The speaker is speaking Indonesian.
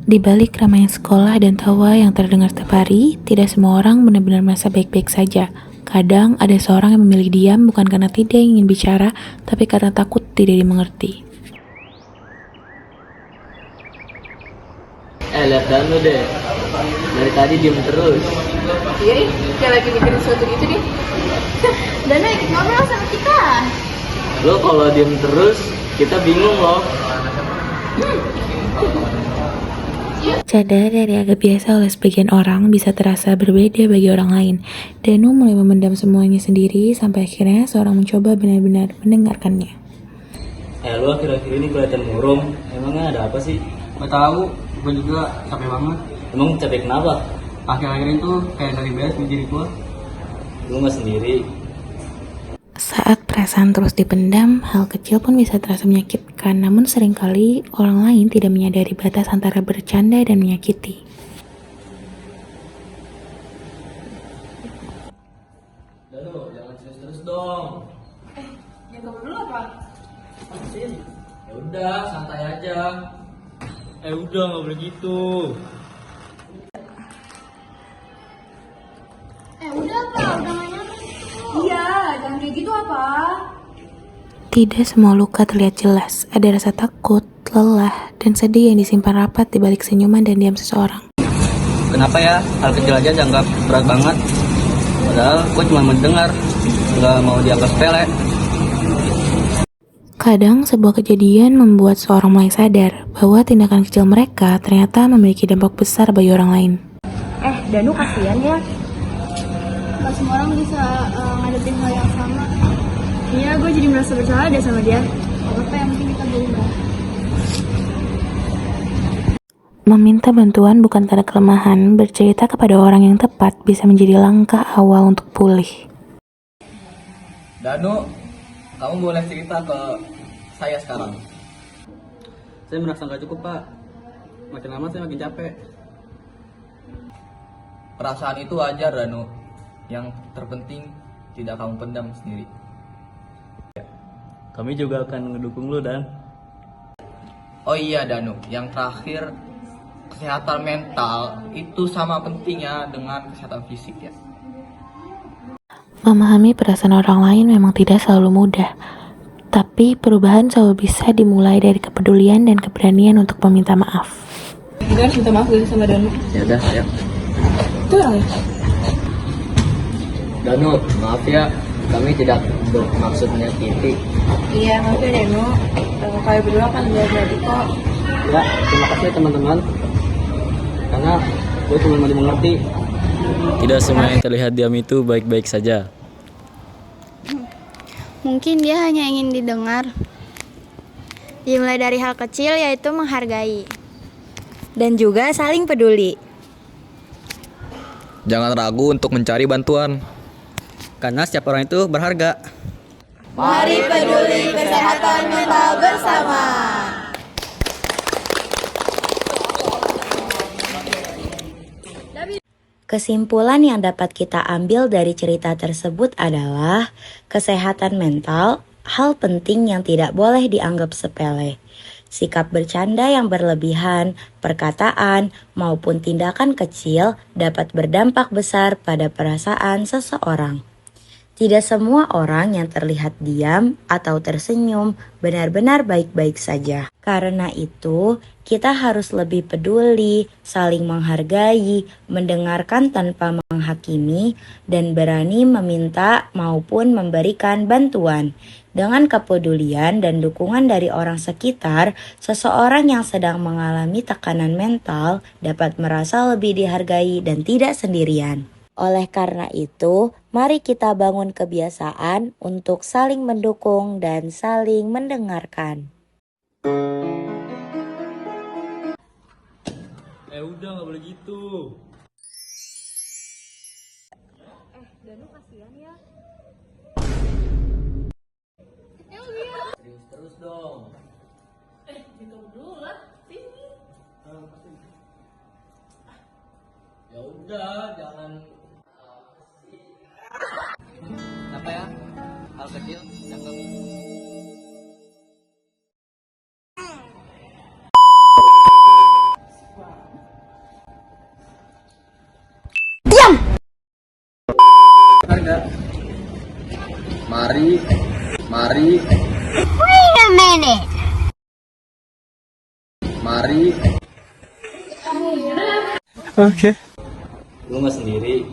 Di balik keramaian sekolah dan tawa yang terdengar setiap hari, tidak semua orang benar-benar merasa baik-baik saja. Kadang ada seorang yang memilih diam bukan karena tidak ingin bicara, tapi karena takut tidak dimengerti. Lihat Danu deh, dari tadi diem terus. Iya nih, kayak lagi mikirin sesuatu gitu deh. Dana ikut ngobrol sama kita. Lo kalau diem terus, kita bingung loh. Cadar dari agak biasa oleh sebagian orang bisa terasa berbeda bagi orang lain. Danu mulai memendam semuanya sendiri sampai akhirnya seorang mencoba benar-benar mendengarkannya. Lo akhir-akhir ini kelihatan murung. Emangnya ada apa sih? Gak tahu, gue juga capek banget. Emang capek kenapa? Akhir-akhir itu kayak dari beres di diri gue. Lo nggak sendiri. Saat perasaan terus dipendam, hal kecil pun bisa terasa menyakitkan. Namun seringkali orang lain tidak menyadari batas antara bercanda dan menyakiti. Danu, jangan serius terus dong. Yang kamu dulu apa? Ya udah, santai aja. Udah nggak boleh gitu. Udah apa? Udah main apa? Iya, jangan kayak gitu apa? Tidak semua luka terlihat jelas. Ada rasa takut, lelah, dan sedih yang disimpan rapat di balik senyuman dan diam seseorang. Kenapa ya? Hal kecil aja dianggap berat banget. Padahal gue cuma mendengar, nggak mau dianggap sepele. Kadang sebuah kejadian membuat seorang mulai sadar bahwa tindakan kecil mereka ternyata memiliki dampak besar bagi orang lain. Danu kasihan ya. Gak semua orang bisa ngadepin hal yang sama. Iya, gue jadi merasa bersalah deh sama dia. Apa yang penting kita berubah. Meminta bantuan bukan tanda kelemahan, bercerita kepada orang yang tepat bisa menjadi langkah awal untuk pulih. Danu, kamu boleh cerita ke saya sekarang. Saya merasa nggak cukup, Pak. Makin lama saya makin capek. Perasaan itu wajar, Danu. Yang terpenting tidak kamu pendam sendiri. Kami juga akan ngedukung lo, Dan. Oh iya, Danu. Yang terakhir, kesehatan mental itu sama pentingnya dengan kesehatan fisik ya. Memahami perasaan orang lain memang tidak selalu mudah, tapi perubahan selalu bisa dimulai dari kepedulian dan keberanian untuk meminta maaf. Gue harus minta maaf dulu sama Danu. Ya udah, ya. Itu orang ya? Danu, maaf ya, kami tidak bermaksud menyakiti. Iya, maaf ya Danu. Kalian berdua kan udah jadi kok. Ya, terima kasih teman-teman. Karena gue cuma mau dimengerti. Tidak semua yang terlihat diam itu baik-baik saja. Mungkin dia hanya ingin didengar. Dimulai dari hal kecil yaitu menghargai. Dan juga saling peduli. Jangan ragu untuk mencari bantuan. Karena setiap orang itu berharga. Mari peduli kesehatan mental bersama. Kesimpulan yang dapat kita ambil dari cerita tersebut adalah kesehatan mental, hal penting yang tidak boleh dianggap sepele. Sikap bercanda yang berlebihan, perkataan, maupun tindakan kecil dapat berdampak besar pada perasaan seseorang. Tidak semua orang yang terlihat diam atau tersenyum benar-benar baik-baik saja. Karena itu, kita harus lebih peduli, saling menghargai, mendengarkan tanpa menghakimi, dan berani meminta maupun memberikan bantuan. Dengan kepedulian dan dukungan dari orang sekitar, seseorang yang sedang mengalami tekanan mental dapat merasa lebih dihargai dan tidak sendirian. Oleh karena itu, mari kita bangun kebiasaan untuk saling mendukung dan saling mendengarkan. Udah nggak boleh gitu. Danu kasihan ya. Serius terus dong. Gitu dulu lah. Sini. Ya udah, jangan. Apa ya? Hal kecil dianggap berharga. Mari. Mari. Lu nggak sendiri,